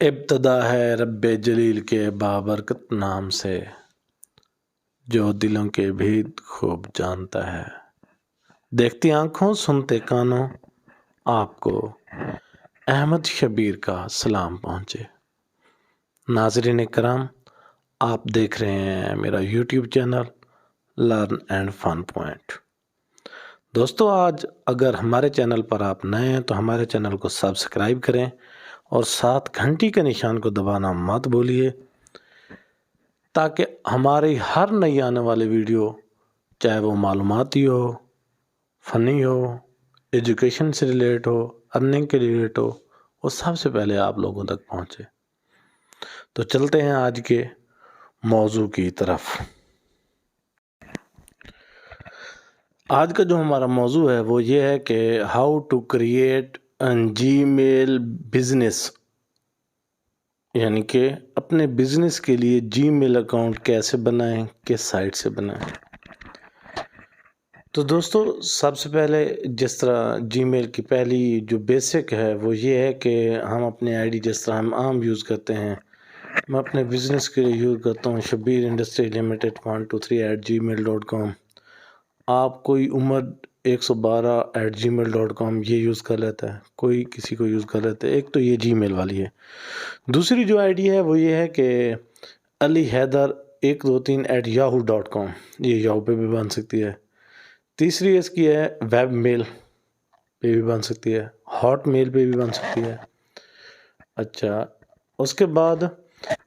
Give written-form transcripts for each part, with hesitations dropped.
ابتدا ہے رب جلیل کے بابرکت نام سے، جو دلوں کے بھید خوب جانتا ہے۔ دیکھتی آنکھوں سنتے کانوں، آپ کو احمد شبیر کا سلام پہنچے۔ ناظرین کرام، آپ دیکھ رہے ہیں میرا YouTube channel learn and fun point. دوستو، آج اگر ہمارے چینل پر آپ نئے ہیں تو ہمارے چینل کو سبسکرائب کریں اور ساتھ گھنٹی کے نشان کو دبانا مت بھولیے، تاکہ ہماری ہر نئی آنے والی ویڈیو، چاہے وہ معلوماتی ہو، فنی ہو، ایجوکیشن سے ریلیٹ ہو، ارننگ کے ریلیٹ ہو، وہ سب سے پہلے آپ لوگوں تک پہنچے۔ تو چلتے ہیں آج کے موضوع کی طرف۔ آج کا جو ہمارا موضوع ہے وہ یہ ہے کہ how to create Gmail business, یعنی کہ اپنے بزنس کے لیے جی میل اکاؤنٹ کیسے بنائیں، کس سائٹ سے بنائیں۔ تو دوستو، سب سے پہلے جس طرح جی میل کی پہلی جو بیسک ہے وہ یہ ہے کہ ہم اپنے آئی ڈی جس طرح ہم عام یوز کرتے ہیں، میں اپنے بزنس کے لیے یوز کرتا ہوں شبیر انڈسٹری لمیٹڈ 123@gmail.com۔ آپ کوئی عمر 112@gmail.com یہ یوز کر لیتا ہے، کوئی کسی کو یوز کر لیتا ہے۔ ایک تو یہ جی میل والی ہے۔ دوسری جو آئی ڈی ہے وہ یہ ہے کہ علی حیدر 123@yahoo.com، یہ یاہو پہ بھی بن سکتی ہے۔ تیسری اس کی ہے ویب میل پہ بھی بن سکتی ہے، ہاٹ میل پہ بھی بن سکتی ہے۔ اچھا، اس کے بعد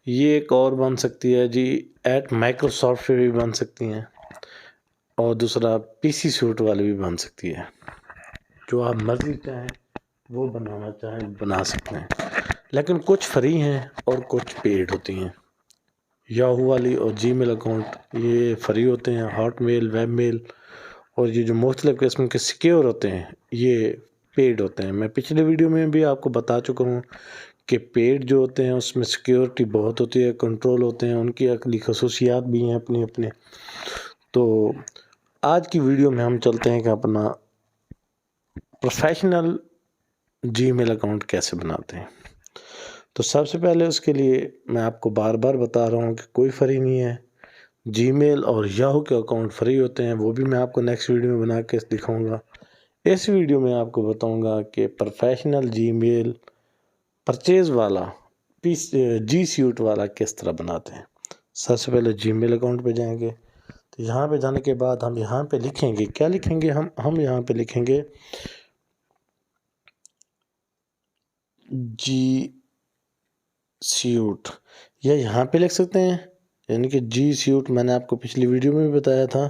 یہ ایک اور بن سکتی ہے جی @Microsoft پہ بھی بن سکتی ہیں، اور دوسرا پی سی سوٹ والی بھی بن سکتی ہے۔ جو آپ مرضی چاہیں وہ بنانا چاہیں بنا سکتے ہیں، لیکن کچھ فری ہیں اور کچھ پیڈ ہوتی ہیں۔ یاہو والی اور جی میل اکاؤنٹ یہ فری ہوتے ہیں، ہاٹ میل، ویب میل اور یہ جو مختلف قسم کے سیکیور ہوتے ہیں یہ پیڈ ہوتے ہیں۔ میں پچھلے ویڈیو میں بھی آپ کو بتا چکا ہوں کہ پیڈ جو ہوتے ہیں اس میں سیکیورٹی بہت ہوتی ہے، کنٹرول ہوتے ہیں، ان کی عقلی خصوصیات بھی ہیں اپنے اپنے۔ تو آج کی ویڈیو میں ہم چلتے ہیں کہ اپنا پروفیشنل جی میل اکاؤنٹ کیسے بناتے ہیں۔ تو سب سے پہلے اس کے لیے میں آپ کو بار بار بتا رہا ہوں کہ کوئی فری نہیں ہے۔ جی میل اور یاہو کے اکاؤنٹ فری ہوتے ہیں، وہ بھی میں آپ کو نیکسٹ ویڈیو میں بنا کے دکھاؤں گا۔ اس ویڈیو میں آپ کو بتاؤں گا کہ پروفیشنل جی میل پرچیز والا جی سیوٹ والا کس طرح بناتے ہیں۔ سب سے پہلے جی میل اکاؤنٹ پہ جائیں گے، تو یہاں پہ جانے کے بعد ہم یہاں پہ لکھیں گے، کیا لکھیں گے ہم یہاں پہ لکھیں گے جی سیوٹ، یا یہاں پہ لکھ سکتے ہیں، یعنی کہ جی سیوٹ میں نے آپ کو پچھلی ویڈیو میں بھی بتایا تھا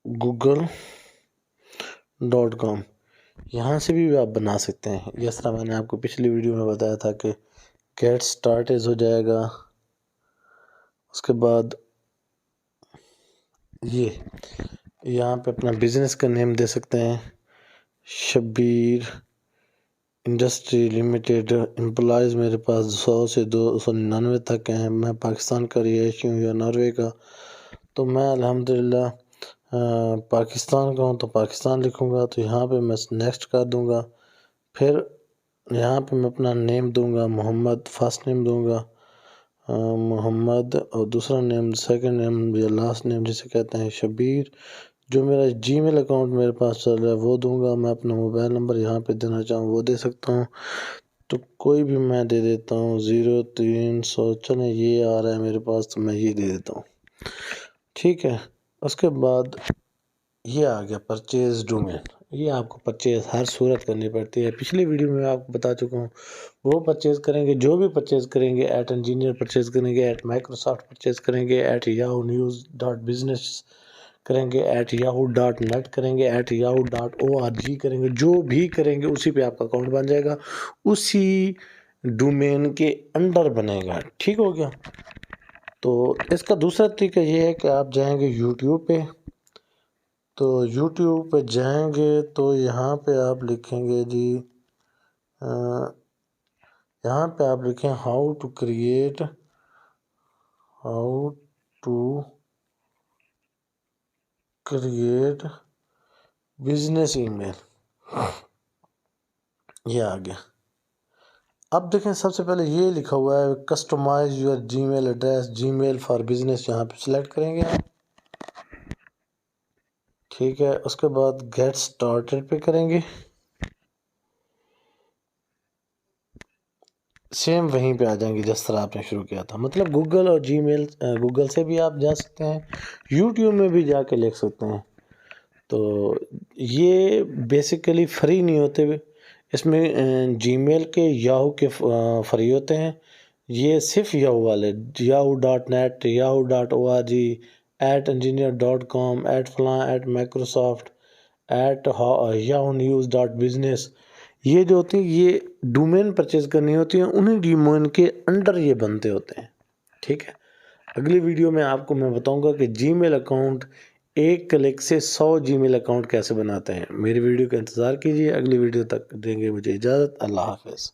.google.com، یہاں سے بھی آپ بنا سکتے ہیں۔ جس طرح میں نے آپ کو پچھلی ویڈیو میں بتایا تھا کہ گیٹ سٹارٹڈ ہو جائے گا، اس کے بعد یہ یہاں پہ اپنا بزنس کا نیم دے سکتے ہیں، شبیر انڈسٹری لمیٹڈ۔ امپلائیز میرے پاس 100 سے 299 تک ہیں، میں پاکستان کا رہائشی ہوں یا ناروے کا، تو میں الحمدللہ پاکستان کا ہوں تو پاکستان لکھوں گا۔ تو یہاں پہ میں نیکسٹ کر دوں گا، پھر یہاں پہ میں اپنا نیم دوں گا، محمد فرسٹ نیم دوں گا، محمد، اور دوسرا نیم سیکنڈ نیم یا لاسٹ نیم جسے کہتے ہیں شبیر۔ جو میرا جی میل اکاؤنٹ میرے پاس چل رہا ہے وہ دوں گا۔ میں اپنا موبائل نمبر یہاں پہ دینا چاہوں وہ دے سکتا ہوں، تو کوئی بھی میں دے دیتا ہوں 0300، چلیں یہ آ رہا ہے میرے پاس تو میں یہ دے دیتا ہوں، ٹھیک ہے۔ اس کے بعد یہ آ گیا پرچیز ڈومین، یہ آپ کو پرچیز ہر صورت کرنی پڑتی ہے۔ پچھلی ویڈیو میں آپ کو بتا چکا ہوں، وہ پرچیز کریں گے جو بھی پرچیز کریں گے، @engineer پرچیز کریں گے، @Microsoft پرچیز کریں گے، @yahoonews.business کریں گے، @yahoo.net کریں گے، @yahoo.org کریں گے، جو بھی کریں گے اسی پہ آپ کا اکاؤنٹ بن جائے گا، اسی ڈومین کے انڈر بنے گا، ٹھیک ہو گیا۔ تو اس کا دوسرا طریقہ یہ ہے کہ آپ جائیں گے یوٹیوب پہ، تو یوٹیوب پہ جائیں گے تو یہاں پہ آپ لکھیں گے جی، یہاں پہ آپ لکھیں how to create business email, یہ آ گیا۔ اب دیکھیں سب سے پہلے یہ لکھا ہوا ہے customize your Gmail address, Gmail for business, یہاں پہ سلیکٹ کریں گے آپ، ٹھیک ہے۔ اس کے بعد گیٹ سٹارٹڈ پہ کریں گے، سیم وہیں پہ آ جائیں گے جس طرح آپ نے شروع کیا تھا، مطلب گوگل اور جی میل، گوگل سے بھی آپ جا سکتے ہیں، یوٹیوب میں بھی جا کے لکھ سکتے ہیں۔ تو یہ بیسیکلی فری نہیں ہوتے، اس میں جی میل کے یاہو کے فری ہوتے ہیں، یہ صرف یاہو والے، yahoo.net، yahoo.org، @engineer.com، @فلاں، @microsoft، @yahoonews.business، یہ جو ہوتی ہیں یہ ڈومین پرچیز کرنی ہوتی ہیں، انہیں ڈومین کے انڈر یہ بنتے ہوتے ہیں، ٹھیک ہے۔ اگلی ویڈیو میں آپ کو میں بتاؤں گا کہ جی میل اکاؤنٹ ایک کلک سے 100 جی میل اکاؤنٹ کیسے بناتے ہیں۔ میری ویڈیو کا انتظار کیجیے، اگلی ویڈیو تک دیں گے مجھے اجازت، اللہ حافظ۔